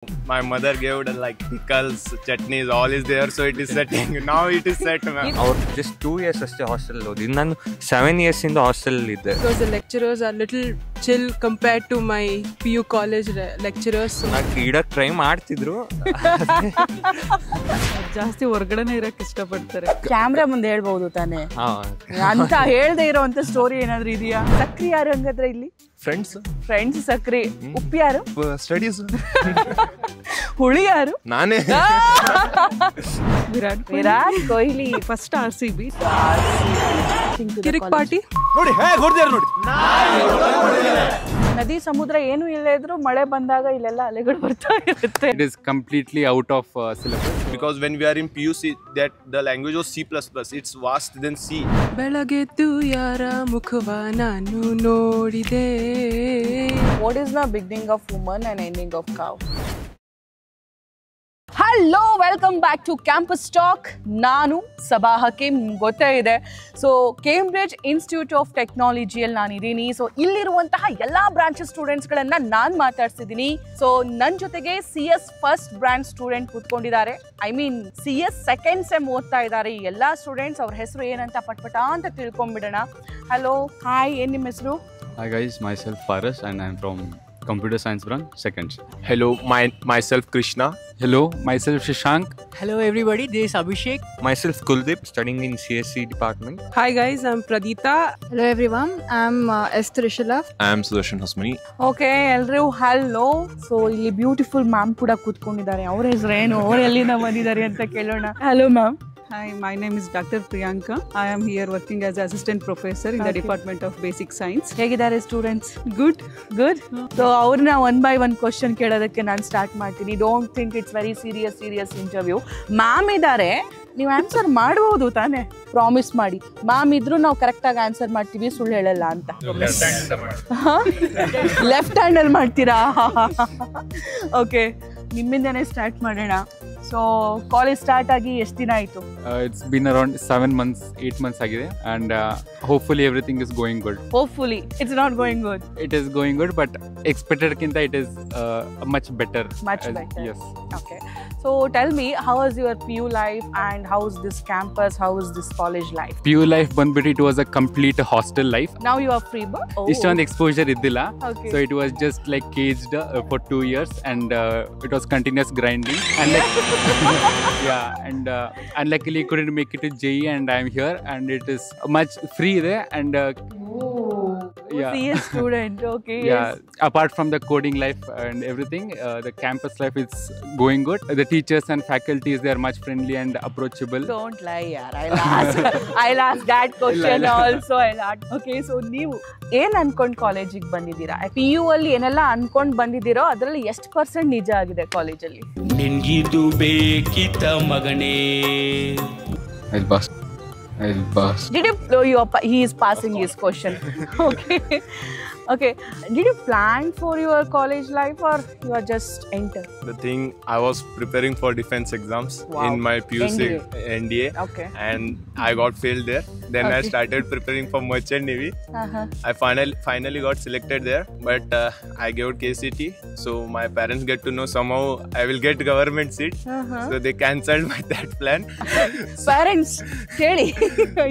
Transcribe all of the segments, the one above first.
My mother gave it like pickles, chutneys, all is there, so it is setting. Now it is set, ma'am. ಅವ್ರು just 2 years ಅಷ್ಟೇ hostel ಓದಿದ್ದು. ನಾನು 7 years ಇಂದ hostel ಇದ್ದೆ. Because the lecturers are little chill compared to my PU college lecturers. ನಾನು ಇಡಕ್ಕೆ try ಮಾಡ್ತಿದ್ರು. ಜಾಸ್ತಿ ಹೊರಗಡೆನೇ ಇರಕ್ಕೆ ಇಷ್ಟಪಡ್ತಾರೆ. ಕ್ಯಾಮ್ರಾ ಮುಂದೆ ಹೇಳ್ಬಹುದು ತಾನೆ ಅಂತ ಹೇಳ್ದೆ ಇರೋಂತ ಸ್ಟೋರಿ ಏನಾದ್ರು ಇದೆಯಾ? ಸಕ್ರಿ ಯಾರು ಹಂಗಾದ್ರೆ ಇಲ್ಲಿ? ಫ್ರೆಂಡ್ಸ್ ಸಕ್ರಿ. ಉಪ್ಪು ಯಾರು? ಸ್ಟಡೀಸ್. ಹುಳಿ ಯಾರು? ನಾನೇ. ವಿರಾಟ್ ಕೊಹ್ಲಿ. First RCB. ಕಿರಿಕ್ ಪಾರ್ಟಿ ನೋಡಿ ಹೇಗೆ ಹೊಡೆದಾರೆ ನೋಡಿ. ನದಿ ಸಮುದ್ರ ಏನು ಇಲ್ಲೇ ಇದ್ರು ಮಳೆ ಬಂದಾಗ ಇಲ್ಲೆಲ್ಲ ಅಲೆಗಳು ಬರ್ತಾ ಇರುತ್ತೆ. It is completely out of syllabus. Because when we are in PUC, that the language was C++. It's vast than C. ಬೆಳಗೆದ್ದು ಯಾರ ಮುಖವ ನಾನು ನೋಡಿದೆ. What is the beginning of woman and ending of cow? Hello, welcome back to campus talk. ನಾನು ಸಬಾ ಹಕೀಮ್. ಗೊತ್ತೇ ಇದೆ, so Cambridge Institute of ಟೆಕ್ನಾಲಜಿಯಲ್ಲಿ ನಾನಿದ್ದೀನಿ. So ಇಲ್ಲಿರುವಂತಹ ಎಲ್ಲ ಬ್ರಾಂಚಸ್ ಸ್ಟೂಡೆಂಟ್ಸ್ಗಳನ್ನು ನಾನು ಮಾತಾಡ್ಸಿದ್ದೀನಿ. ಸೊ ನನ್ನ ಜೊತೆಗೆ CS ಫಸ್ಟ್ ಬ್ರಾಂಚ್ ಸ್ಟೂಡೆಂಟ್ ಕೂತ್ಕೊಂಡಿದ್ದಾರೆ. I mean CS second sem ಓದ್ತಾ ಇದ್ದಾರೆ ಈ ಎಲ್ಲ ಸ್ಟೂಡೆಂಟ್ಸ್. ಅವ್ರ ಹೆಸರು ಏನಂತ ಪಟ್ಪಟ ಅಂತ ತಿಳ್ಕೊಂಬಿಡೋಣ. ಹಲೋ, ಹಾಯ್, ಏನು ನಿಮ್ಮ ಹೆಸರು? Hi guys, myself Faras and I'm from Computer Science branch, second. Hello, myself Krishna. Hello, myself Shashank. Hello everybody, this is Abhishek. Myself Kuldeep, studying in CSC department. Hi guys, I'm Pradita. Hello everyone, I'm Esther Ishila. I am Sudarshan Hasmani. Okay, ಎಲ್ರೂ hello. So ಇಲ್ಲಿ beautiful ma'am ಕೂಡ ಕೂತ್ಕೊಂಡಿದ್ದಾರೆ. ಅವ್ರ ಹೆಸರೇನು, ಅವ್ರು ಎಲ್ಲಿಂದ ಬಂದಿದ್ದಾರೆ ಅಂತ ಕೇಳೋಣ. Hello ma'am. Hi, my name is Dr. Priyanka. I am here working as assistant professor in the Department of Basic Science. ಹೇಗಿದ್ದಾರೆ ಸ್ಟೂಡೆಂಟ್ಸ್? Good. ಸೊ ಅವ್ರನ್ನ ಒನ್ ಬೈ ಒನ್ ಕ್ವಶನ್ ಕೇಳೋದಕ್ಕೆ ನಾನು ಸ್ಟಾರ್ಟ್ ಮಾಡ್ತೀನಿ. Don't think it's very serious interview. Ma'am ಇದ್ದಾರೆ, ನೀವು answer ಮಾಡ್ಬೋದು ತಾನೇ? Promise ಮಾಡಿ. ಮ್ಯಾಮ್ ಇದ್ರು ನಾವು ಕರೆಕ್ಟಾಗಿ ಆನ್ಸರ್ ಮಾಡ್ತೀವಿ, ಸುಳ್ಳು ಹೇಳಲ್ಲ ಅಂತ. ಲೆಫ್ಟ್ ಹ್ಯಾಂಡಲ್ಲಿ ಮಾಡ್ತೀರಾ? ಓಕೆ, ನಿಮ್ಮಿಂದನೇ ಸ್ಟಾರ್ಟ್ ಮಾಡೋಣ. ಸೊ ಕಾಲೇಜ್ ಸ್ಟಾರ್ಟ್ ಆಗಿ ಎಷ್ಟು ದಿನ ಆಯಿತು? It's been around 7 months, 8 months ಆಗಿದೆ and hopefully everything is going good. Hopefully, it's not going good. It is going good, but expected kinta it is much better. Much better. Yes. Okay. So tell me, how was your PU life and how is this campus? How is this college life? PU life ಬಂದ್ಬಿಟ್ಟು it was a complete hostel life. Now you are free bird? Oh. ಇಷ್ಟೊಂದು exposure ಇದ್ದಿಲ್ಲ. Okay. So it was just like caged for 2 years and it was continuous grinding and like yeah, and unluckily couldn't make it to JEE and I'm here and it is much free there and yeah. CS student, okay. Yeah, Yes. apart from the coding life and everything, the campus life is going good. The teachers and faculties, they are much friendly and approachable. Don't lie, yaar. I'll ask that question also. Okay, so ನೀವು ಏನ್ ಅನ್ಕೊಂಡ್ ಕಾಲೇಜಿಗೆ ಬಂದಿದ್ದೀರಾ? PU ಅಲ್ಲಿ ಏನೆಲ್ಲ ಅನ್ಕೊಂಡ್ ಬಂದಿದ್ದೀರೋ ಅದರಲ್ಲಿ ಎಷ್ಟು % ನಿಜ ಆಗಿದೆ ಕಾಲೇಜಲ್ಲಿ? ನಿನ್ಗಿದು ಬೇಕಿತ ಮಗನೇ. I'll pass. Did you he is passing his question. Okay. Did you plan for your college life or you are just enter? The thing, I was preparing for defense exams. Wow. In my PUC NDA. Okay. And I got failed there. Then I started preparing for Merchant Navy. I finally got selected there, but I gave KCT. So my parents get to know somehow I will get government seat. So they cancelled that plan. Parents, ಹೇಳಿ.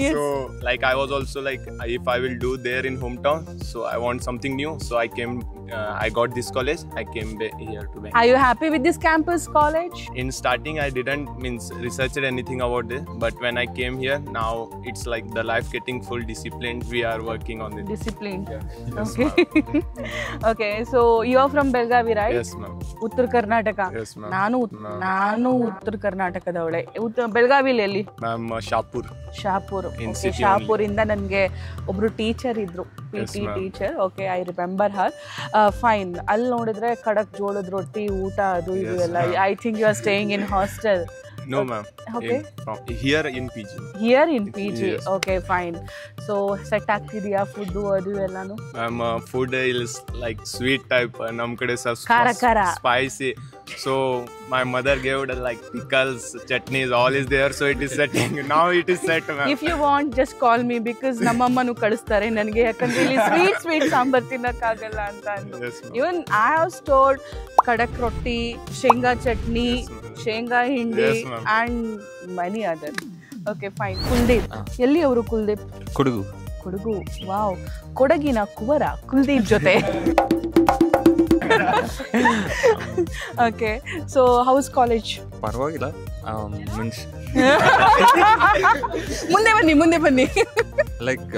Yes. So like I was also like, if I will do there in hometown, so I want something new. So I came, I got this college. I came here to Bangalore. Are you happy with this campus college? In starting, I didn't researched anything about this, but when I came here, now it's like the life getting full disciplined. We are working on it. Discipline. Yes, Okay. Okay, so you are from Belgavi, right? Yes, ma'am. ಉತ್ತರ Karnataka. Yes, ma'am. ನಾನು ಉತ್ತರ ಕರ್ನಾಟಕದವಳೆ. ಬೆಳಗಾವಿಲಿ ಎಲ್ಲಿ? Ma'am, Shapur. Shapur. In okay, city Shapur ಇಂದ ನನಗೆ ಒಬ್ರು teacher ಇದ್ರು, Yes, PT ma'am. Teacher. Okay, I remember her. Fine. ಅಲ್ಲಿ ನೋಡಿದ್ರೆ ಖಡಕ್ ಜೋಳದ ರೊಟ್ಟಿ, ಊಟ, ಅದು ಇದು Yes, ಎಲ್ಲ. ma'am. I think you are staying in hostel. No, ma'am. Okay. Here in PG. Here in PG. Yes. Okay, fine. So set ಆಗ್ತಿದೆಯಾ ಫುಡ್ಡು ಅದು ಎಲ್ಲಾನು? Ma'am, food is like sweet type. Nam kade ಖಾರ ಖಾರ. spicy. So my mother gave the like pickles, chutneys, all is there. So it is setting. Now it is set, ma'am. If you want just call me because ನಮ್ಮಮ್ಮನೂ ಕಳಿಸ್ತಾರೆ ನನಗೆ, ಯಾಕಂದ್ರೆ ಇಲ್ಲಿ sweet sambar ತಿನ್ನಕ್ಕಾಗಲ್ಲ ಅಂತ ಅಂದು. Yes, ma'am. Even I have stored ಖಡಕ್ ರೊಟ್ಟಿ, ಶೇಂಗಾ ಚಟ್ನಿ, ಶೇಂಗಾ ಹಿಂಡಿ Yes, ma'am. And money other. Okay fine. Kuldeep ಎಲ್ಲಿ ಅವರು? ಕುಲ್ದೀಪ್ ಕೊಡಗು. ಕೊಡಗು. ವಾವ್. ಕೊಡಗಿನ ಕುವರ ಕುಲ್ದೀಪ್ ಜೊತೆ. Okay, so house college? ಪರವಾಗಿಲ್ಲ, ಮೀನ್ಸ್ ಮುಂದೆ ಬನ್ನಿ. ಲೈಕ್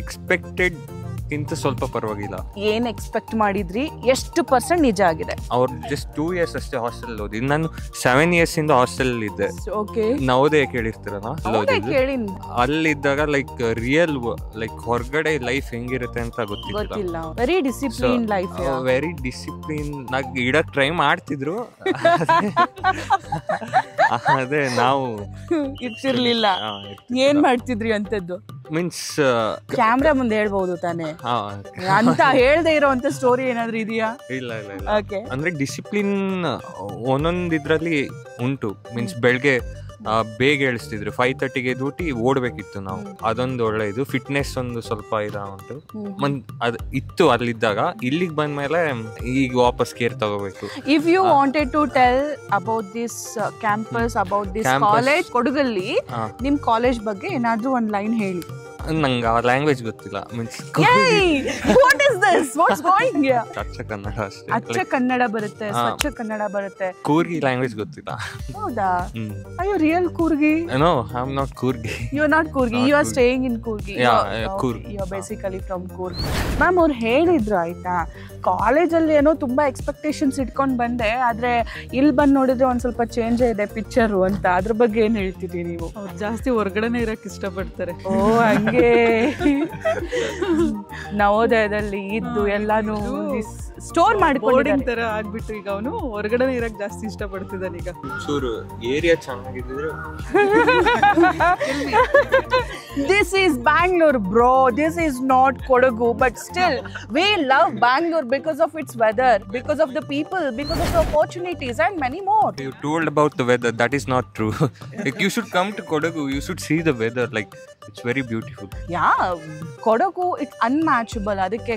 ಎಕ್ಸ್ಪೆಕ್ಟೆಡ್ ಗಿಂತ ಸ್ವಲ್ಪ ಪರವಾಗಿಲ್ಲ. ಏನ್ ಎಕ್ಸ್ಪೆಕ್ಟ್ ಮಾಡಿದ್ರಿ? ಎಷ್ಟು % ನಿಜ ಆಗಿದೆ? ಅವ್ರು ಜಸ್ಟ್ 2 years ಅಷ್ಟೇ ಹಾಸ್ಟೆಲ್ ಓದಿದ್ದು. ನಾನು 7 years ಇಂದ ಹಾಸ್ಟೆಲ್ ಇದ್ದೆ. ಓಕೆ, ನವೋದಯ ಕೇಳಿರ್ತೀರಲ್ಲ, ಕೇಳಿ ಅಲ್ಲಿದ್ದಾಗ ಲೈಕ್ ರಿಯಲ್ ಲೈಕ್ ಹೊರಗಡೆ ಲೈಫ್ ಹೆಂಗಿರುತ್ತೆ ಅಂತ ಗೊತ್ತಿಲ್ಲ. Very discipline life. Very discipline ಆಗಿ ಇಡಕ್ ಟ್ರೈ ಮಾಡ್ತಿದ್ರು. ಅದೇ ನಾವು ಇರ್ತಿರ್ಲಿಲ್ಲ. ಏನ್ ಮಾಡ್ತಿದ್ರಿ ಅಂತದ್ದು? ಮೀನ್ಸ್ ಕ್ಯಾಮ್ರಾ ಮುಂದೆ ಹೇಳ್ಬಹುದು ತಾನೆ ಅಂತ ಹೇಳ್ದೆ ಇರೋಂತ ಸ್ಟೋರಿ ಏನಾದ್ರು ಇದೆಯಾ? ಇಲ್ಲ ಓಕೆ. ಅಂದ್ರೆ ಡಿಸಿಪ್ಲಿನ್ ಒಂದೊಂದ್ ಇದ್ರಲ್ಲಿ ಉಂಟು. ಮೀನ್ಸ್ ಬೆಳಗ್ಗೆ ಬೇಗ ಹೇಳಿಸ್ತಿದ್ರು, 5:30ಗೆ ಡ್ಯೂಟಿ ಓಡ್ಬೇಕಿತ್ತು ನಾವು. ಅದೊಂದು ಒಳ್ಳೆ ಇದು. ಫಿಟ್ನೆಸ್ ಒಂದು ಸ್ವಲ್ಪ ಉಂಟು. ಅದು ಇತ್ತು ಅಲ್ಲಿದ್ದಾಗ. ಇಲ್ಲಿಗೆ ಬಂದ್ಮೇಲೆ ಈಗ ವಾಪಸ್ ಕೇರ್ ತಗೋಬೇಕು. If you wanted to tell about this campus, about this college, ಕೊಡಗಲ್ಲಿ ನಿಮ್ ಕಾಲೇಜ್ ಬಗ್ಗೆ ಏನಾದ್ರೂ ಒಂದ್ ಲೈನ್ ಹೇಳಿ. ನಂಗೆ ಆ ಲ್ಯಾಂಗ್ವೇಜ್ ಗೊತ್ತಿಲ್ಲ. Means what is this? What's going here? ಅಚ್ಚ ಕನ್ನಡ ಅಷ್ಟೇ. ಅಚ್ಚ ಕನ್ನಡ ಬರುತ್ತೆ, ಸ್ವಚ್ಛ ಕನ್ನಡ ಬರುತ್ತೆ. ಕೂರ್ಗಿ ಲ್ಯಾಂಗ್ವೇಜ್ ಗೊತ್ತಿಲ್ಲ. ಹೌದಾ? Are you real Kurgi? No, I'm not Kurgi. You're not Kurgi. You are staying in Kurgi. Kurg. You're basically from Kurg. Ma'am ಅವ್ರು ಹೇಳಿದ್ರು ಆಯ್ತಾ, ಕಾಲೇಜಲ್ಲಿ ಏನೋ ತುಂಬಾ ಎಕ್ಸ್ಪೆಕ್ಟೇಷನ್ಸ್ ಇಟ್ಕೊಂಡು ಬಂದೆ, ಆದ್ರೆ ಇಲ್ಲಿ ಬಂದು ನೋಡಿದ್ರೆ ಒಂದ್ ಸ್ವಲ್ಪ ಚೇಂಜ್ ಇದೆ ಪಿಕ್ಚರು ಅಂತ. ಅದ್ರ ಬಗ್ಗೆ ಏನ್ ಹೇಳ್ತಿದ್ದೀರಿ ನೀವು? ಅವ್ರು ಜಾಸ್ತಿ ಹೊರಗಡೆನೆ ಇರಕ್ ಇಷ್ಟಪಡ್ತಾರೆ. ಓ ಹಂಗೆ. ನವೋದಯದಲ್ಲಿ ಇದ್ದು ಎಲ್ಲಾನು ಸ್ಟೋರ್ ಬೋರ್ಡಿಂಗ್ ತರ ಆಗ್ಬಿಟ್ಟು ಈಗ ಅವನು ಹೊರಗಡೆ ಇರಕ್ ಜಾಸ್ತಿ ಇಷ್ಟಪಡ್ತಿದ್ದಾನೆ. ಈಗ ಚೂರು ಏರಿಯಾ ಚೆನ್ನಾಗಿದ್ರೆ. This is Bangalore, bro. This is not Kodagu, but still we love Bangalore because of its weather, because of the people, because of the opportunities and many more. You told about the weather. That is not true. Like you should come to Kodagu. You should see the weather. Like it's very beautiful. Yeah, Kodagu it's unmatchable. ಅದಕ್ಕೆ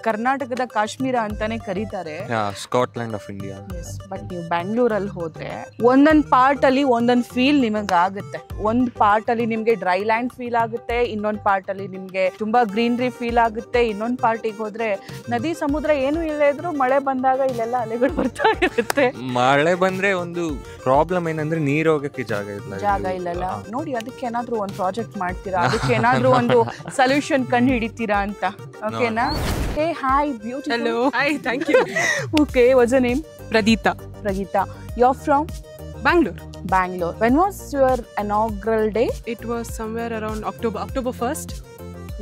ಕರ್ನಾಟಕದ ಕಾಶ್ಮೀರ ಅಂತಾನೆ ಕರೀತಾರೆ. Scotland of India. Yes, but ನೀವು ಬ್ಯಾಂಗ್ಳೂರ್ ಅಲ್ಲಿ ಹೋದ್ರೆ ಒಂದೊಂದ್ part ಅಲ್ಲಿ ಒಂದೊಂದ್ ಫೀಲ್ ನಿಮಗೆ ಆಗುತ್ತೆ. ಒಂದ್ ಪಾರ್ಟ್ ಅಲ್ಲಿ ನಿಮ್ಗೆ ಡ್ರೈ ಲ್ಯಾಂಡ್ ಫೀಲ್ ಆಗುತ್ತೆ, ಇನ್ನೊಂದ್ ಪಾರ್ಟ್ ಅಲ್ಲಿ ನಿಮ್ಗೆ ತುಂಬಾ ಗ್ರೀನರಿ ಫೀಲ್ ಆಗುತ್ತೆ, ಇನ್ನೊಂದ್ ಪಾರ್ಟಿಗೆ ಹೋದ್ರೆ ನದಿ ಸಮುದ್ರ ಏನು ಇಲ್ಲ ಇದ್ರು ಮಳೆ ಬಂದಾಗ ಇಲ್ಲೆಲ್ಲ ಅಲೆಗಳು ಬರ್ತಾ ಇರುತ್ತೆ. ಮಳೆ ಬಂದ್ರೆ ಒಂದು ಪ್ರಾಬ್ಲಮ್ ಏನಂದ್ರೆ ನೀರು ಹೋಗಕ್ಕೆ ಜಾಗ ಇಲ್ಲಲ್ಲ. ನೋಡಿ, ಅದಕ್ಕೆ ಏನಾದ್ರೂ ಒಂದು ಪ್ರಾಜೆಕ್ಟ್ ಮಾಡ್ತೀರಾ, ಅದಕ್ಕೆ ಏನಾದ್ರೂ ಒಂದು ಸೊಲ್ಯೂಷನ್ ಕಂಡು ಹಿಡಿತೀರಾ ಅಂತ. ಓಕೆನಾ? Hey hi beautiful. Hello. Hi, thank you. Okay, what's your name? Pradita. You're from Bangalore. When was your inaugural day? It was somewhere around October 1st.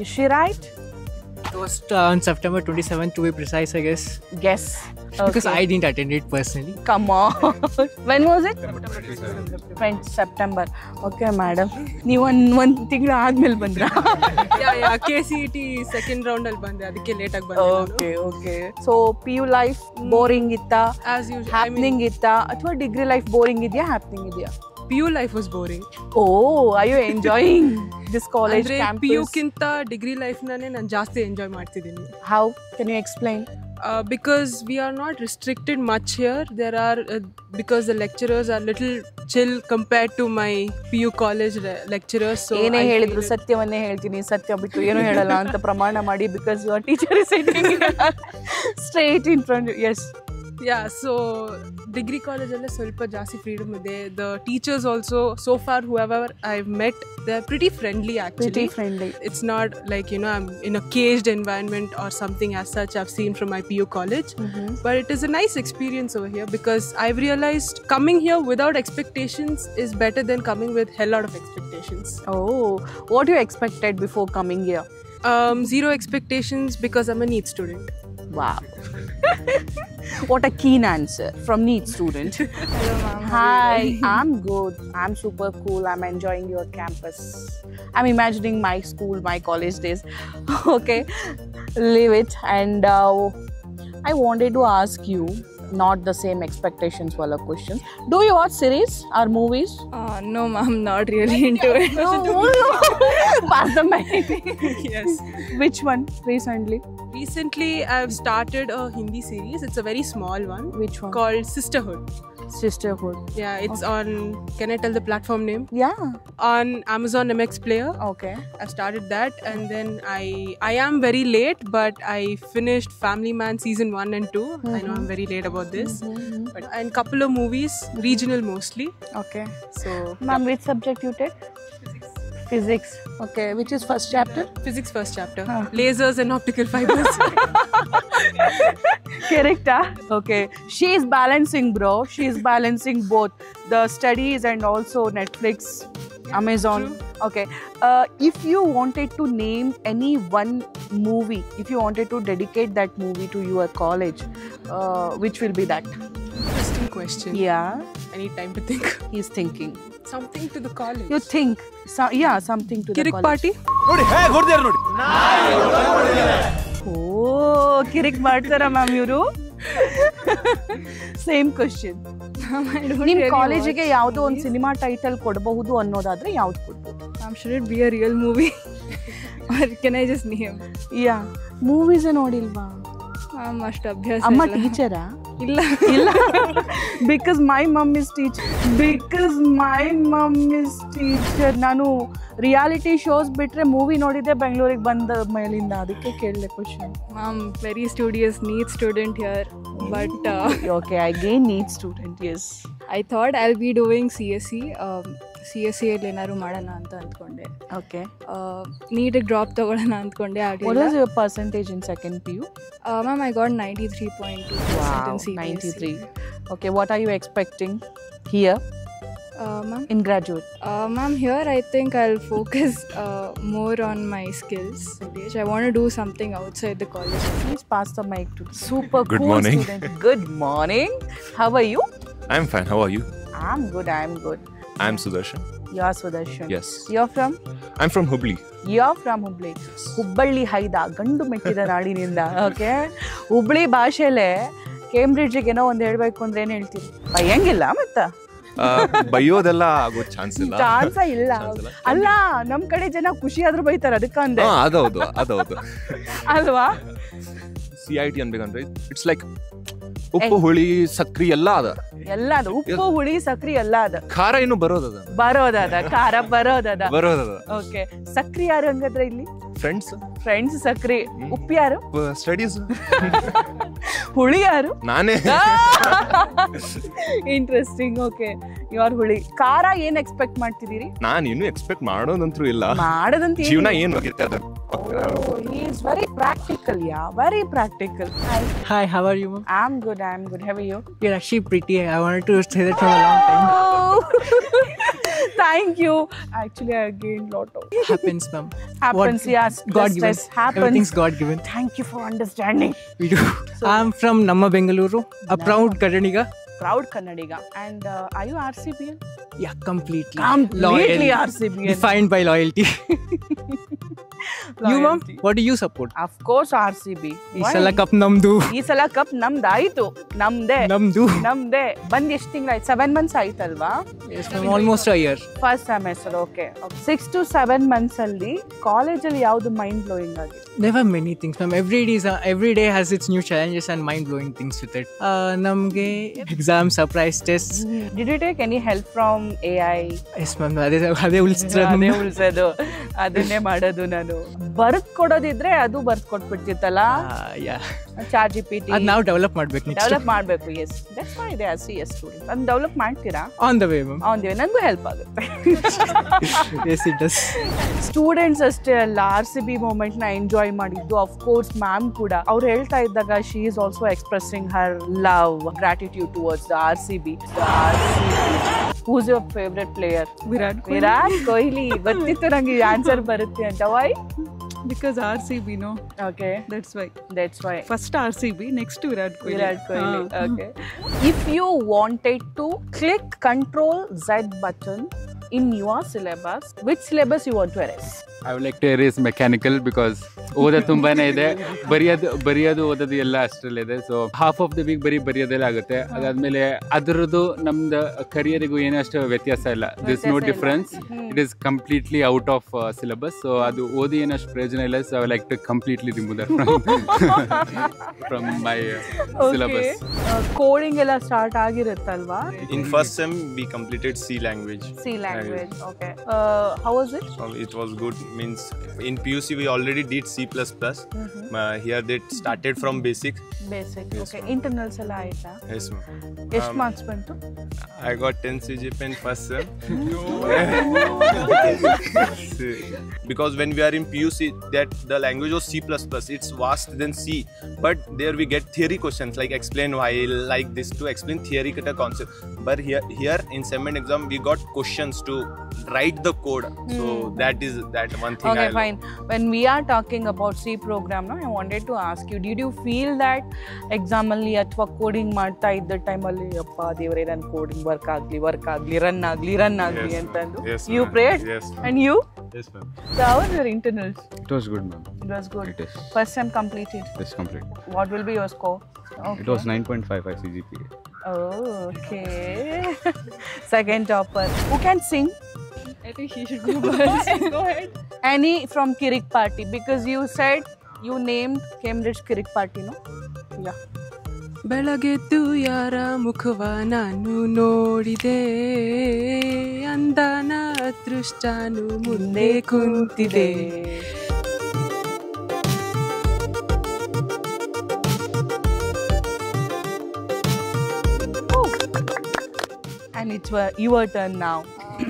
Is she right? It was on September 27th to be precise, I guess. Guess. Because I didn't attend it personally. Come on. When was it? September. Okay, madam. ನೀವು ಒಂದು ತಿಂಗಳು ಆದ್ಮೇಲೆ ಬಂದ್ರಾ? Yeah, KCET second round ಅಲ್ಲಿ ಬಂದೆ, ಅದಕ್ಕೆ late ಆಗಿ ಬಂದೆ. Okay. So PU life boring ಇತ್ತಾ? As usual. Happening ಇತ್ತಾ ಅಥವಾ ಡಿಗ್ರಿ ಲೈಫ್ ಬೋರಿಂಗ್ ಇದೆಯಾ, ಹ್ಯಾಪನಿಂಗ್ ಇದೆಯಾ? PU life was boring. Oh, are you enjoying this college campus? PU ಕಿಂತ ಡಿಗ್ರಿ ಲೈಫ್ ನಾನು ಜಾಸ್ತಿ ಎಂಜಾಯ್ ಮಾಡ್ತಿದ್ದೀನಿ. How? Can you explain? Because we are not restricted much here. There are because the lecturers are little chill compared to my PU college lecturers. So ಏನೇ ಹೇಳಿದ್ರು ಸತ್ಯವನ್ನೇ ಹೇಳ್ತೀನಿ, ಸತ್ಯ ಬಿಟ್ಟು ಏನು ಹೇಳಲ್ಲ ಅಂತ ಪ್ರಮಾಣ ಮಾಡಿ. Because your teacher is sitting straight in front of you. Yes. Yeah, so degree college alle ಸ್ವಲ್ಪ ಜಾಸ್ತಿ freedom ಇದೆ. The teachers also, so far whoever I've met, they're pretty friendly actually. Pretty friendly. It's not like, I'm in a caged environment or something as such I've seen from my PU college. But it is a nice experience over here because I've realized coming here without expectations is better than coming with hell lot of expectations. Oh, what you expected before coming here? Zero expectations because I'm a NEET student. Wow. What a keen answer from NEET student. Hello, ma'am. Hi, I'm good. I'm super cool. I'm enjoying your campus. I'm imagining my school, my college days. Okay, leave it. And I wanted to ask you, not the same expectations wala questions. Do you watch series or movies? No, ma'am, not really into it. Pass the mic. Yes. Which one recently? Recently, I've started a Hindi series. It's a very small one. Which one? Called Sisterhood. Sisterhood. Yeah, it's on. Can I tell the platform name? Yeah. On Amazon MX Player. Okay. I started that, and then I am very late, but I finished Family Man season 1 and 2. I know I'm very late about this, but and couple of movies, regional mostly. Okay. So Ma'am, which subject you take? Physics. Okay. Which is first chapter? physics first chapter. Lasers and optical fibers. Correct. Okay. She is balancing, bro. She is balancing both the studies and also Netflix, Amazon. Okay. If you wanted to name any one movie, if you wanted to dedicate that movie to your college, which will be that? Interesting question. Yeah. I need time to think. He's thinking. Something to the college. You think. Something to the Kirik college. party. Oh, ಕಿರಿಕ್ ಮಾಡ್ತಾರಾ ma'am ಇವರು? Same question. ನಿಮ್ ಕಾಲೇಜಿಗೆ ಯಾವುದೋ ಒಂದು cinema title ಕೊಡಬಹುದು ಅನ್ನೋದಾದ್ರೆ ಯಾವ್ದು ಕೊಡ್ಬೋದು? Should it be a real movie? Or can I just name? Yeah, movies ನೋಡಿಲ್ವಾ? ಅಷ್ಟು ಅಭ್ಯಾಸ ಅಮ್ಮ ಇಲ್ಲ. ಟೀಚರಾ? ಇಲ್ಲ ಇಲ್ಲ. Because my mum is teacher. ನಾನು ರಿಯಾಲಿಟಿ ಶೋಸ್ ಬಿಟ್ರೆ ಮೂವಿ ನೋಡಿದ್ದೆ ಬೆಂಗಳೂರಿಗೆ ಬಂದ ಮೇಲಿಂದ, ಅದಕ್ಕೆ ಕೇಳಿದೆ question. Ma'am, very studious, neat student here. But okay, again need student, yes. I thought I'll be doing CSE. CSE ಅಲ್ಲಿ ಏನಾದ್ರು ಮಾಡೋಣ ಅಂತ ಅಂದ್ಕೊಂಡೆ. Okay. ನೀಟಾಗಿ ಡ್ರಾಪ್ ತಗೊಳ್ಳೋಣ ಅಂದ್ಕೊಂಡೆ, What ಆಗಲಿಲ್ಲ. was your percentage in second PU? Ma'am, I got 93.2% in CBSE. 93. Okay, what are you expecting here Ma'am, in graduate? Ma'am, here I think I'll focus more on my skills. I want to do something outside the college. Please pass the mic to the super Good cool morning. student. Good morning. How are you? I'm fine. How are you? I'm good. I'm Sudarshan. You're Sudarshan. Yes. You're from? I'm from Hubli. You're from Hubli. Hubballi ಹೈದ ಗಂಡು ಮೆಟ್ಟಿದ ನಾಡಿನಿಂದ. Okay, Hubballi ಭಾಷೆಲೆ ಕೇಂಬ್ರಿಡ್ಜಿಗೆ ಏನೋ ಒಂದು ಹೇಳ್ಬೇಕು ಅಂದ್ರೆ ಏನ್ ಹೇಳ್ತೀರಿ? ಬೈಯಂಗಿಲ್ಲ ಮತ್ತ? ಬೈಯೋದೆಲ್ಲ ಆಗೋ chance ಇಲ್ಲ. ಚಾನ್ಸ ಇಲ್ಲ. ಅಲ್ಲ, ನಮ್ ಕಡೆ ಜನ ಖುಷಿ ಆದ್ರೂ ಬೈತಾರ, ಅದಕ್ಕಂದೆ. ಅದೌದು ಅಲ್ವಾ? CIT ಅನ್ಬೇಕಂದ್ರೆ ಇಟ್ಸ್ ಲೈಕ್ ಉಪ್ಪು ಹುಳಿ ಸಕ್ರಿ ಎಲ್ಲ ಅದ. ಎಲ್ಲ ಅದ, ಉಪ್ಪು ಹುಳಿ ಸಕ್ರಿ ಎಲ್ಲ ಅದ. ಖಾರ ಇನ್ನು ಬರೋದದ. ಖಾರ ಬರೋದದ. ಓಕೆ, ಸಕ್ರಿ ಯಾರು ಹಂಗಂದ್ರೆ ಇಲ್ಲಿ? ಫ್ರೆಂಡ್ಸ್ ಸಕ್ರಿ. ಉಪ್ಪು ಯಾರು? ಸ್ಟಡೀಸ್. ಹುಳಿ ಯಾರು? ನಾನೇ. ಇಂಟ್ರೆಸ್ಟಿಂಗ್. ಓಕೆ, ಯು ಆರ್ ಹುಳಿ. ಖಾರ ಏನ್ ಎಕ್ಸ್ಪೆಕ್ಟ್ ಮಾಡ್ತಿದ್ದೀರಿ? ನಾನು ಇನ್ನು ಎಕ್ಸ್ಪೆಕ್ಟ್ ಮಾಡೋದಂತೂ ಇಲ್ಲ. ಮಾಡೋದಂತ ಜೀವನ ಏನು ಆಗುತ್ತೆ ಅದು. He is very practical, yeah. Very practical. Hi, how are you, ma'am? I'm good. How are you? You're actually pretty. I wanted to say that from a long time. Oh, thank you. Actually, I gained lot of. Happens, ma'am. Happens, yes. God given. Happens. Everything's God given. Thank you for understanding. We do. I'm from Namma Bengaluru, a proud Kannadiga. Proud Kannadiga. And are you RCBN? Yeah, completely. Completely Loyal. RCBN. Defined by loyalty. You, ma'am, what do you support? Of course, RCB. ಈ ಸಲ cup ನಮ್ದು. ಈ ಸಲ cup ನಮ್ದಾಯ್ತು. ನಮ್ದೇ. ಬಂದ್ ಎಷ್ಟು ತಿಂಗಳಾಯ್ತು? 7 months ಆಯ್ತಲ್ವಾ? Yes, ma'am, almost a year. First semester. Okay, 6 to 7 months ಅಲ್ಲಿ ಕಾಲೇಜಲ್ಲಿ ಯಾವ್ದು ಮೈಂಡ್ ಬ್ಲೋಯಿಂಗ್ ಆಗಿದೆ? There were many things, ma'am. Every day has its new challenges and mind-blowing things with it. ನಮ್ಗೆ exam surprise tests. Did you take any help from AI? Yes, ma'am. ಅದೇ ಉಳಿಸೋದು, ಅದನ್ನೇ ಮಾಡೋದು ನಾನು. ಬರ್ದ್ ಕೊಡೋದಿದ್ರೆ ಅದು ಬರ್ದ್ ಕೊಟ್ಬಿಡ್ತಿತ್ತಲ್ಲ. ಚಾಟ್ GPT ನಾವು ಡೆವಲಪ್ ಮಾಡ್ಬೇಕು. Yes, that's why they are CS student. ಅದನ್ನ ಡೆವಲಪ್ ಮಾಡ್ತೀರಾ? On the way, ma'am. On the way. ನನಗೂ ಹೆಲ್ಪ್ ಆಗುತ್ತೆ. Yes, it does. ಸ್ಟೂಡೆಂಟ್ಸ್ ಅಷ್ಟೇ ಅಲ್ಲ, RCB ಮೂಮೆಂಟ್ ನ ಎಂಜಾಯ್ ಮಾಡಿದ್ದು ಆಫ್ ಕೋರ್ಸ್ ಮ್ಯಾಮ್ ಕೂಡ. ಅವ್ರು ಹೇಳ್ತಾ ಇದ್ದಾಗ she is also expressing her love, gratitude towards the RCB. Who's your favorite player? Virat Kohli. ಗೊತ್ತಿತ್ತು ನಂಗೆ ಈ ಆನ್ಸರ್ ಬರುತ್ತೆ ಅಂತ. Why? Because RCB, no? Okay. That's why. First RCB, next to Virat Kohli. Okay. If you wanted to click Control Z button in your syllabus, which syllabus you want to erase? I would like to erase mechanical because ಓದೋದು ತುಂಬಾನೇ ಇದೆ, ಬರೆಯೋದು ಓದೋದು ಎಲ್ಲ ಅಷ್ಟರಲ್ಲಿದೆ. So half of the week ಬರೆಯೋದೆಲ್ಲ ಆಗುತ್ತೆ. ಅದಾದ್ಮೇಲೆ ಅದರದ್ದು ನಮ್ದು ಕರಿಯರಿಗೂ ಏನೂ ಅಷ್ಟು ವ್ಯತ್ಯಾಸ ಇಲ್ಲ. This no difference. It is completely out of syllabus. So ಅದು ಓದಿ ಏನಷ್ಟು ಪ್ರಯೋಜನ ಇಲ್ಲ. So I like to completely remove that from my syllabus. Coding ಎಲ್ಲ ಸ್ಟಾರ್ಟ್ ಆಗಿರುತ್ತಲ್ವಾ? In first sem we completed C language. Okay. How was it? It was good. Means in PUC we already did C++. Here they started from basic. Yes, Okay. Internals ಎಲ್ಲ ಆಯ್ತಾ? Yes ma'am. ಎಷ್ಟು marks ಬಂತು? I got 10 CGPA in first sem. Because when we are in PUC, that the language was C++. It's vast than C. But there we get theory questions like explain why, like this, to explain theoretical concept. But here in sem and exam we got questions to write the code. So that is that one thing. Okay, fine. When we are talking about C program, no, I wanted to ask you, did you feel that exam ಅಲ್ಲಿ ಅಥವಾ coding ಮಾಡ್ತಾ ಇದ್ದ ಟೈಮಲ್ಲಿ ಅಪ್ಪ ದೇವರೇ ನನ್ನ coding work ಆಗಲಿ run ಆಗಲಿ ಅಂತಂದು you prayed? Yes. And you? Yes ma'am. So how was your internals? It was good, ma'am. It was good. It is. First sem completed. It's complete. What will be your score? Okay. It was 9.55 CGPA. Oh, okay. Second topper. Who can sing? I think he should go first. Go ahead. Any from Kirik Party, because you said you named Cambridge Kirik Party, no? Yeah. ಬೆಳಗೆದ್ದು ಯಾರ ಮುಖವ ನಾನು ನೋಡಿದೆ, ಅಂದನ ಅದೃಷ್ಟನು ಮುಂದೆ ಕುಂತಿದೆ. And it's your turn now.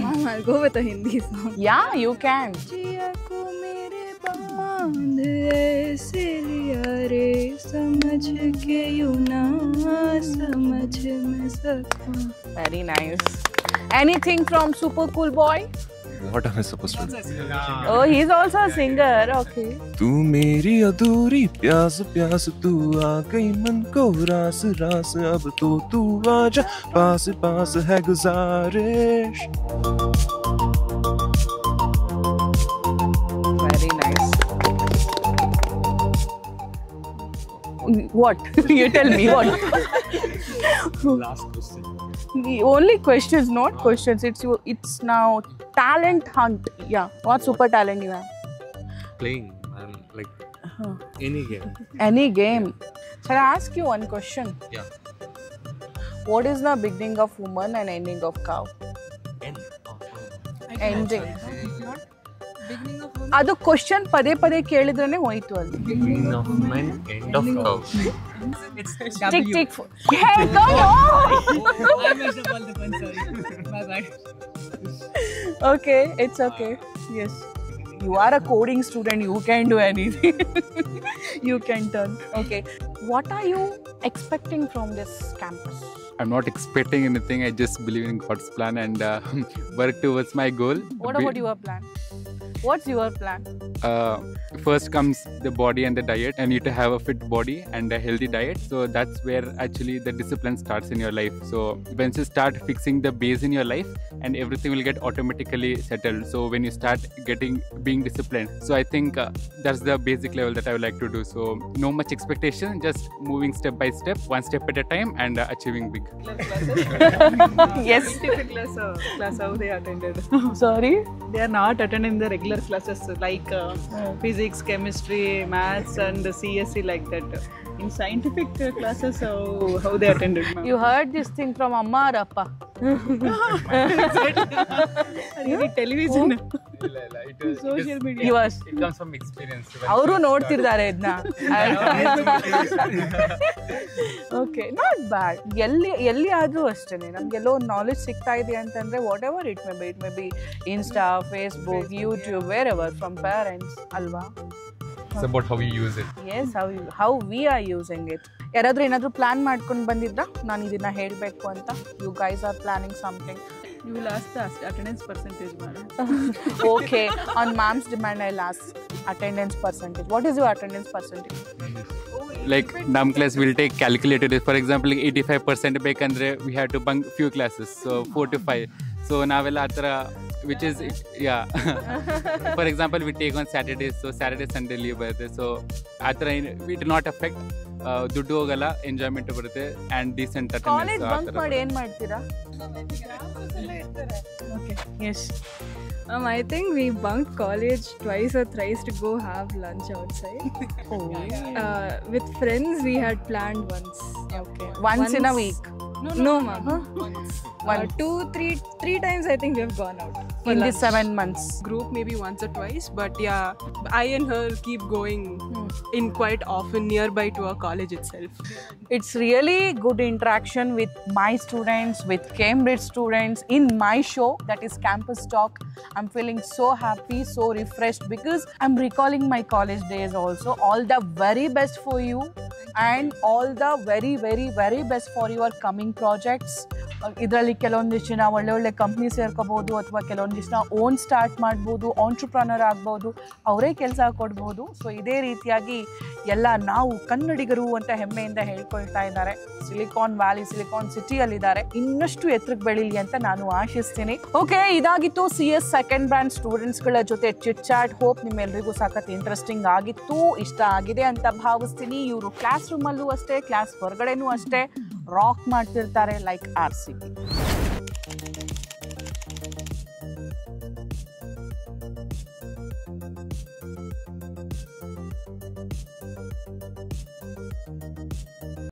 Mom, I'll go with a Hindi song. Yeah, you can. जिया को मेरे बांध ऐसे लिया रे, समझ के यूं ना समझ मैं सकूं. Very nice. Anything from Super Cool Boy? What am I supposed to do? Oh, he's also a singer. Okay. तू मेरी अधूरी प्यास प्यास, तू आ गई मन को रास रास, अब तो तू आजा पास पास है गुजारिश. Very nice. What? You tell me what? Last question. The only questions, not questions. It's now talent hunt. Yeah. What super talent you have? Playing, like any game. Any game. Shall I ask you one question? Yeah. What is the beginning of woman and ending of cow? Ending. ಅದು question ಪದೇ ಪದೇ ಕೇಳಿದ್ರೇನೆ ಹೋಯ್ತು ಅಲ್ಲಿ. Beginning of men, end of cow. Tick tick. Hey, come on. I messed up all the fun, sorry. My bad. Okay, it's okay. Yes. You are a coding student, you can do anything. You can turn. Okay. What are you expecting from this campus? I'm not expecting anything. I just believe in God's plan and work towards my goal. What about your plan? What's your plan? First comes the body and the diet. I need to have a fit body and a healthy diet. So that's where actually the discipline starts in your life. So once you start fixing the base in your life, and everything will get automatically settled. So when you start being disciplined, so I think that's the basic level that I would like to do. So no much expectation, just moving step by step, one step at a time, and achieving big. Yes. Class how they attended. Sorry? They are not attending the regular classes like physics, chemistry, maths and CSE like that. In scientific classes, how they attended? You heard this thing from Amma or Appa? Television. Social media. It comes from experience. ಅವರು ನೋಡ್ತಿರ್ತಾರೆ ಇದನ್ನ. Okay, not bad. ಎಲ್ಲಿ ಆದ್ರೂ ಅಷ್ಟೇ ನಮ್ಗೆಲ್ಲೋ knowledge ಸಿಗ್ತಾ ಇದೆ ಅಂತಂದ್ರೆ whatever it may be Insta, Facebook, YouTube, wherever from parents ಅಲ್ವಾ? It's about how you use it. Yes, how we are using it. ಯಾರಾದ್ರೂ ಏನಾದ್ರೂ ಪ್ಲಾನ್ ಮಾಡ್ಕೊಂಡು ಬಂದಿದ್ರಾ ನಾನು ಇದನ್ನ ಹೇಳಬೇಕು ಅಂತ? You guys are planning something. You will ask the attendance percentage, madam. Okay, on ma'am's demand I'll ask attendance percentage. What is your attendance percentage? Like num class will take calculated. For example, 85% ಬೇಕಂದ್ರೆ we have to bunk few classes, so 4 to 5. So ನಾವೆಲ್ಲ ಆ ಥರ which is for example we take on Saturdays, so Saturday Sunday leave bರುತ್ತೆ. So ಆ ಥರ it not affect, ದುಡ್ಡು ಹೋಗಲ್ಲ, enjoyment ಬರುತ್ತೆ ಆ್ಯಂಡ್ ಡೀಸೆಂಟ್ ಕಾಲೇಜ್ ಬಂಕ್ ಮಾಡಿ ಏನು ಮಾಡ್ತೀರಾ? Okay, yes. I think we bunked college twice or thrice to go have lunch outside. With friends, we had planned once. Okay. Once in a week? No, ma'am. Three times I think we have gone out. In these 7 months? Group maybe once or twice, but yeah, I and her keep going in quite often nearby to our college itself. It's really good interaction with my students, with Cambridge students in my show, that is Campus Talk. I'm feeling so happy, so refreshed because I'm recalling my college days also. All the very best for you and all the very, very, very best for your coming projects. ಇದರಲ್ಲಿ ಕೆಲವೊಂದಿಷ್ಟು ಜನ ಒಳ್ಳೆ company ಸೇರ್ಕೋಬೋದು, ಅಥವಾ ಕೆಲವೊಂದಿಷ್ಟು ಜನ own start ಮಾಡ್ಬೋದು, entrepreneur ಆಗ್ಬೋದು, ಅವರೇ ಕೆಲಸ ಕೊಡ್ಬೋದು. ಸೊ ಇದೇ ರೀತಿಯಾಗಿ ಎಲ್ಲ ನಾವು ಕನ್ನಡಿಗರು ಅಂತ ಹೆಮ್ಮೆಯಿಂದ ಹೇಳ್ಕೊಳ್ತಾ ಇದ್ದಾರೆ. ಸಿಲಿಕಾನ್ ವ್ಯಾಲಿ, ಸಿಲಿಕಾನ್ ಸಿಟಿಯಲ್ಲಿದ್ದಾರೆ. ಇನ್ನಷ್ಟು ಎತ್ತರಕ್ಕೆ ಬೆಳೀಲಿ ಅಂತ ನಾನು ಆಶಿಸ್ತೀನಿ. ಓಕೆ, ಇದಾಗಿತ್ತು CS ಸೆಕೆಂಡ್ ಬ್ರಾಂಚ್ ಸ್ಟೂಡೆಂಟ್ಸ್ಗಳ ಜೊತೆ ಚಿಟ್ ಚಾಟ್. ಹೋಪ್ ನಿಮ್ಮೆಲ್ಲರಿಗೂ ಸಖತ್ ಇಂಟ್ರೆಸ್ಟಿಂಗ್ ಆಗಿತ್ತು, ಇಷ್ಟ ಆಗಿದೆ ಅಂತ ಭಾವಿಸ್ತೀನಿ. ಇವರು ಕ್ಲಾಸ್ ರೂಮಲ್ಲೂ ಅಷ್ಟೇ, ಕ್ಲಾಸ್ ಹೊರಗಡೆನೂ ಅಷ್ಟೇ ರಾಕ್ ಮಾಡ್ತಿರ್ತಾರೆ, ಲೈಕ್ RCB.